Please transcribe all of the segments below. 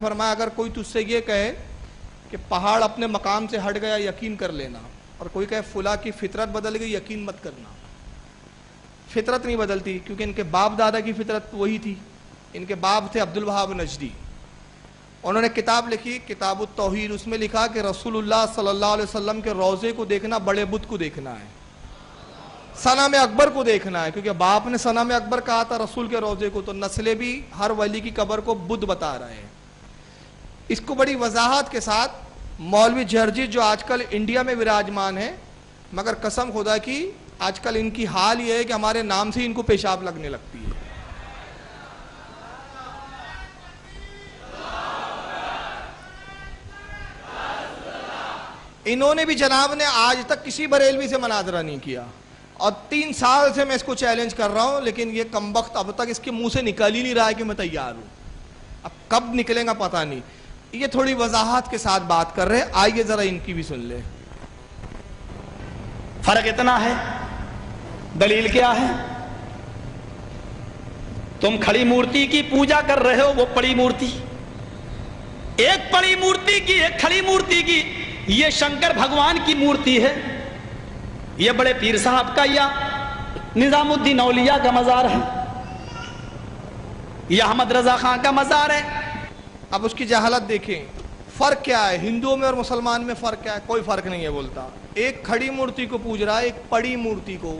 فرمایا اگر کوئی تجھ سے یہ کہے کہ پہاڑ اپنے مقام سے ہٹ گیا یقین کر لینا، اور کوئی کہے فلاں کی فطرت بدل گئی یقین مت کرنا۔ فطرت نہیں بدلتی کیونکہ ان کے باپ دادا کی فطرت وہی تھی۔ ان کے باپ تھے عبد الوہاب نجدی، انہوں نے کتاب لکھی کتاب التوحید، اس میں لکھا کہ رسول اللہ صلی اللہ علیہ وسلم کے روضے کو دیکھنا بڑے بت کو دیکھنا ہے، صنم اکبر کو دیکھنا ہے، کیونکہ باپ نے صنم اکبر کہا تھا رسول کے روضے کو، تو نسلیں بھی ہر ولی کی قبر کو بت بتا رہے ہیں۔ اس کو بڑی وضاحت کے ساتھ مولوی جرجی جو آج کل انڈیا میں وراجمان ہے، مگر قسم خدا کی آج کل ان کی حال یہ ہے کہ ہمارے نام سے ان کو پیشاب لگنے لگتی ہے۔ انہوں نے بھی جناب نے آج تک کسی بریلوی سے مناظرہ نہیں کیا، اور 3 سال سے میں اس کو چیلنج کر رہا ہوں، لیکن یہ کمبخت اب تک اس کے منہ سے نکل ہی نہیں رہا ہے کہ میں تیار ہوں۔ اب کب نکلے گا پتہ نہیں۔ یہ تھوڑی وضاحت کے ساتھ بات کر رہے ہیں، آئیے ذرا ان کی بھی سن لیں۔ فرق اتنا ہے، دلیل کیا ہے؟ تم کھڑی مورتی کی پوجا کر رہے ہو، وہ پڑی مورتی، ایک پڑی مورتی کی ایک کھڑی مورتی کی، یہ شنکر بھگوان کی مورتی ہے، یہ بڑے پیر صاحب کا یا نظام الدین اولیاء کا مزار ہے، یہ احمد رضا خان کا مزار ہے۔ اب اس کی جہالت دیکھیں، فرق کیا ہے ہندوؤں میں اور مسلمان میں؟ فرق کیا ہے؟ کوئی فرق نہیں ہے بولتا۔ ایک کھڑی مورتی کو پوج رہا ہے، ایک پڑی مورتی کو۔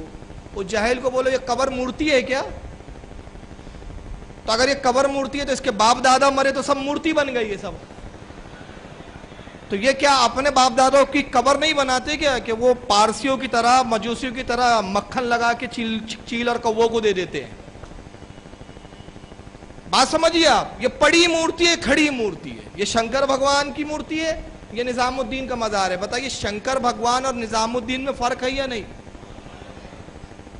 وہ جاہل کو بولو یہ قبر مورتی ہے کیا؟ تو اگر یہ قبر مورتی ہے تو اس کے باپ دادا مرے تو سب مورتی بن گئی ہے سب۔ تو یہ کیا اپنے باپ دادوں کی قبر نہیں بناتے کیا کہ وہ پارسیوں کی طرح مجوسیوں کی طرح مکھن لگا کے چیل اور کووں کو دے دیتے ہیں؟ بات سمجھیے آپ، یہ پڑی مورتی ہے، کھڑی مورتی ہے، یہ شنکر بھگوان کی مورتی ہے، یہ نظام الدین کا مزار ہے۔ بتائیے شنکر بھگوان اور نظام الدین میں فرق ہے یا نہیں؟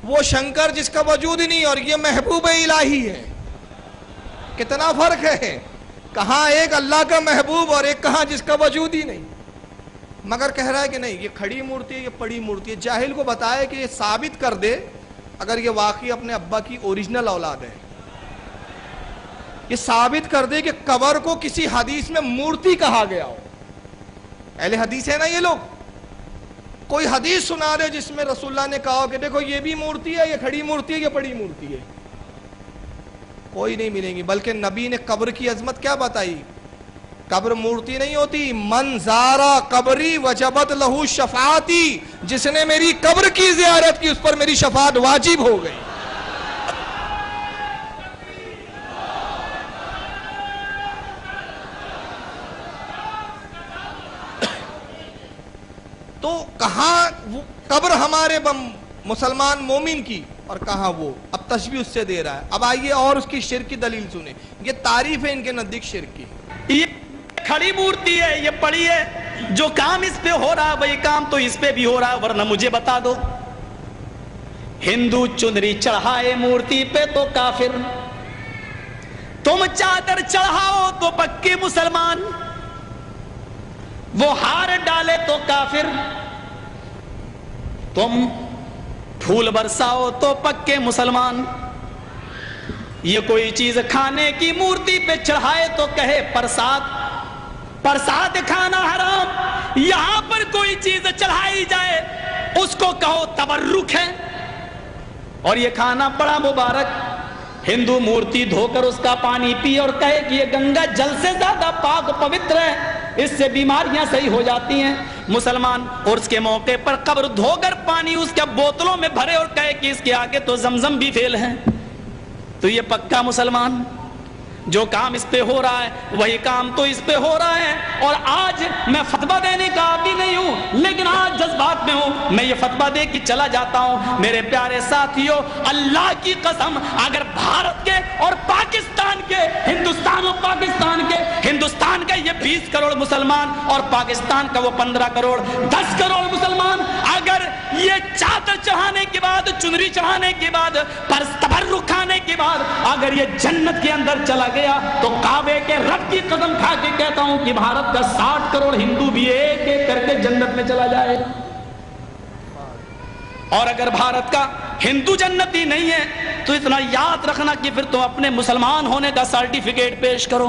وہ شنکر جس کا وجود ہی نہیں اور یہ محبوب الہی ہے، کتنا فرق ہے؟ کہاں ایک اللہ کا محبوب اور ایک کہاں جس کا وجود ہی نہیں، مگر کہہ رہا ہے کہ نہیں یہ کھڑی مورتی ہے، یہ پڑی مورتی ہے۔ جاہل کو بتائے کہ یہ ثابت کر دے اگر یہ واقعی اپنے ابا کی اوریجنل اولاد ہے، یہ ثابت کر دے کہ قبر کو کسی حدیث میں مورتی کہا گیا ہو۔ اہل حدیث ہے نا یہ لوگ، کوئی حدیث سنا دے جس میں رسول اللہ نے کہا ہو کہ دیکھو یہ بھی مورتی ہے، یہ کھڑی مورتی ہے، یہ پڑی مورتی ہے، کوئی نہیں ملیں گی۔ بلکہ نبی نے قبر کی عظمت کیا بتائی؟ قبر مورتی نہیں ہوتی، من زارا قبری وجبت لہو شفاعتی، جس نے میری قبر کی زیارت کی اس پر میری شفاعت واجب ہو گئی۔ تو کہاں قبر ہمارے مسلمان مومن کی اور کہاں وہ؟ اب تشبیہ اس سے دے رہا ہے۔ اب آئیے اور اس کی شرک کی دلیل سنیں، یہ تعریف ہے ان کے نزدیک شرک کی۔ یہ کھڑی مورتی ہے، یہ پڑی ہے، جو کام اس پہ ہو رہا ہے وہی کام تو اس پہ بھی ہو رہا ہے، ورنہ مجھے بتا دو ہندو چنری چڑھائے مورتی پہ تو کافر، تم چادر چڑھاؤ تو پکے مسلمان، وہ ہار ڈالے تو کافر، تم پھول برساؤ تو پکے مسلمان، یہ کوئی چیز کھانے کی مورتی پہ چڑھائے تو کہے پرساد، پرساد کھانا حرام، یہاں پر کوئی چیز چڑھائی جائے اس کو کہو تبرک ہے اور یہ کھانا بڑا مبارک۔ ہندو مورتی دھو کر اس کا پانی پی اور کہے کہ یہ گنگا جل سے زیادہ پاک پوتر ہے، اس سے بیماریاں صحیح ہو جاتی ہیں۔ مسلمان عرس کے موقع پر قبر دھو کر پانی اس کے بوتلوں میں بھرے اور کہے کہ اس کے آگے تو زمزم بھی فیل ہے، تو یہ پکا مسلمان۔ جو کام اس پہ ہو رہا ہے وہی کام تو اس پہ ہو رہا ہے۔ اور آج میں فتویٰ دینے کا عادی نہیں ہوں، لیکن آج جذبات میں ہوں، میں یہ فتویٰ دے کے چلا جاتا ہوں۔ میرے پیارے ساتھیوں، اللہ کی قسم، اگر بھارت کے اور پاکستان کے، ہندوستان اور پاکستان کے، ہندوستان کا یہ 20 کروڑ مسلمان اور پاکستان کا وہ 15 کروڑ 10 کروڑ مسلمان، اگر یہ چادر چڑھانے کے بعد، چنری چڑھانے کے بعد، تبرک کھانے کے بعد اگر یہ جنت کے اندر چلا گیا تو کعبے کے رب کی قسم کھا کے کہتا ہوں کہ بھارت کا 60 کروڑ ہندو بھی ایک ایک کر کے جنت میں چلا جائے۔ اور اگر بھارت کا ہندو جنتی نہیں ہے تو اتنا یاد رکھنا کہ پھر تم اپنے مسلمان ہونے کا سرٹیفکیٹ پیش کرو۔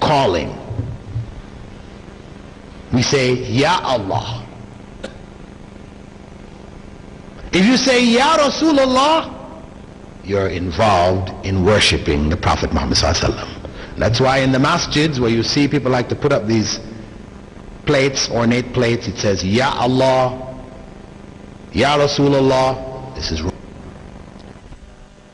Calling. We say, Ya Allah. If you say, Ya Rasulullah, you're involved in worshipping the Prophet Muhammad Sallallahu Alaihi Wasallam. That's why in the masjids where you see people like to put up these plates, ornate plates, it says, Ya Allah, Ya Rasulullah. This is wrong.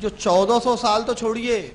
جو 1400 سال تو چھوڑیے